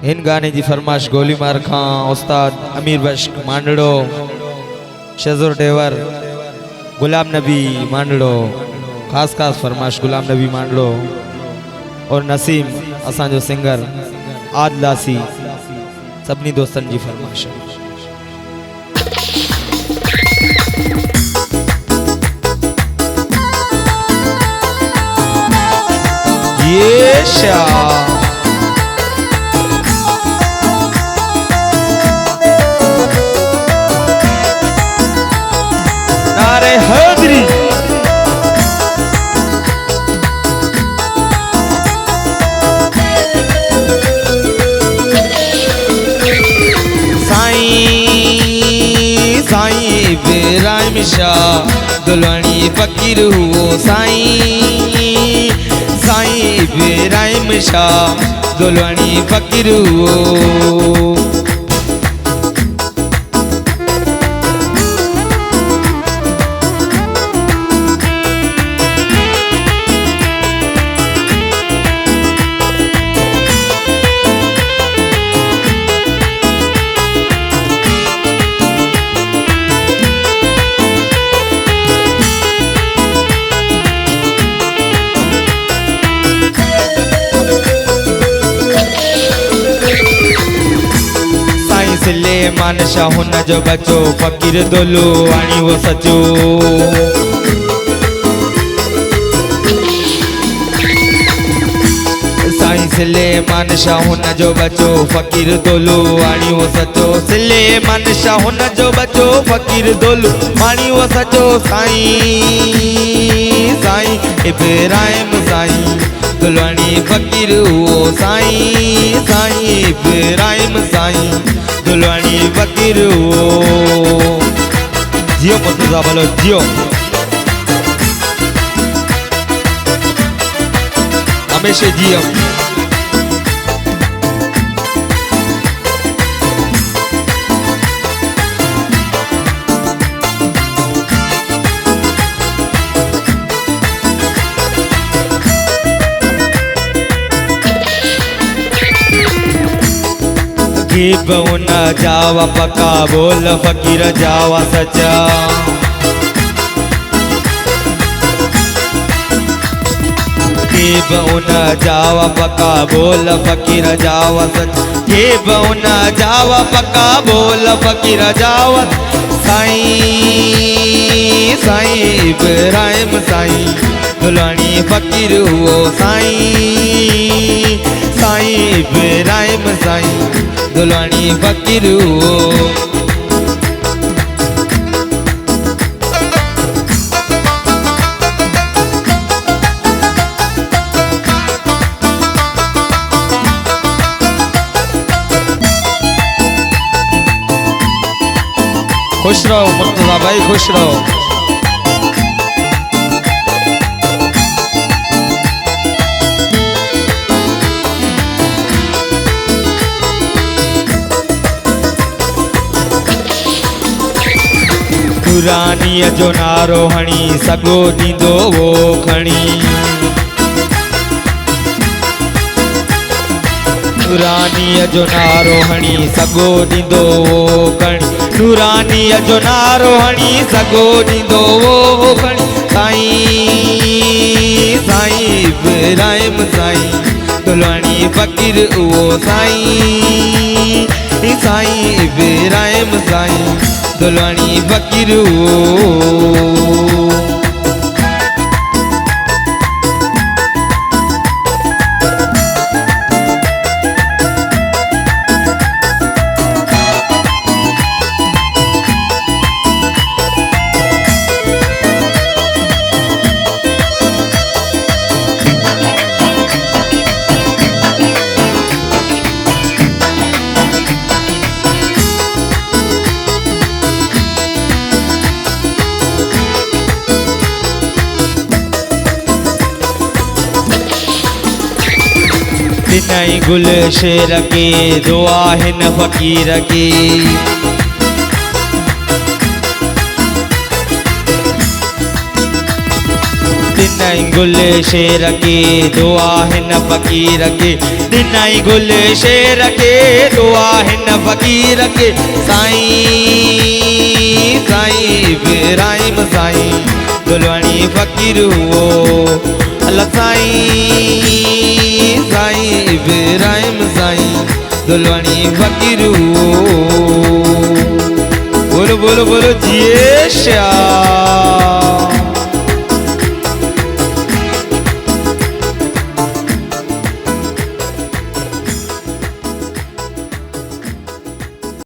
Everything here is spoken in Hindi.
इन गाने की फरमाश गोलीमार खां उस्ताद अमीर बश्क मांडड़ो शज़ुर डेवर गुलाम नबी मांडड़ो खास खास फरमाश गुलाम नबी मांडड़ो और नसीम असा जो सिंगर आदलासी सबनी दोस्तन की फरमाश ये शाह नारे हैदरी साईं इब्राहिम शाह दुल्हनी फकीर हुओ साईं इब्राहिम शाह दुल्हनी फकीर हुओ मान शाह हुन जो बचो फकीर दोलो आणी वो सचो साईं सुलेमान शाह हुन जो बचो फकीर दोलो आणी वो सचो सुलेमान शाह हुन जो बचो फकीर दोलो आणी वो सचो साईं इब्राहिम साईं दुल्हनी फकीर हुओ साईं इब्राहिम साईं दुल्हनी फकीर जियो मुर्तजा बोलो जियो हमेशा जियो न जावा पका बोल फकीर जावा सचा न जावा पका बोल फकीर जावा सचा न जावा पका बोल फकीर जावा साईं इब्राहिम साईं दुल्हनी फकीर हुओ साईं इब्राहिम साईं दुल्हनी फकीर खुश रहो मुर्तजा भाई खुश रहो नूरानी जो नारो हणी सगो दींदो वो खणी नूरानी जो नारो हणी सगो दींदो वो खणी नूरानी जो नारो हणी सगो दींदो वो खणी साईं इब्राहिम साईं दुल्हनी फकीर उहो साईं इब्राहिम साईं दुल्हनी फकीर नई गुल शेर के दुआ है न फकीर की दिनाई गुल शेर के दुआ है न फकीर के दिनाई गुल शेर के दुआ है न फकीर के साईं साईं इब्राहिम साईं दुल्हनी फकीर हुओ अल्लाह साईं साईं इब्राहिम साईं दुल्हनी फकीर हुओ बोलो बोलो बोलो जिए श्याम।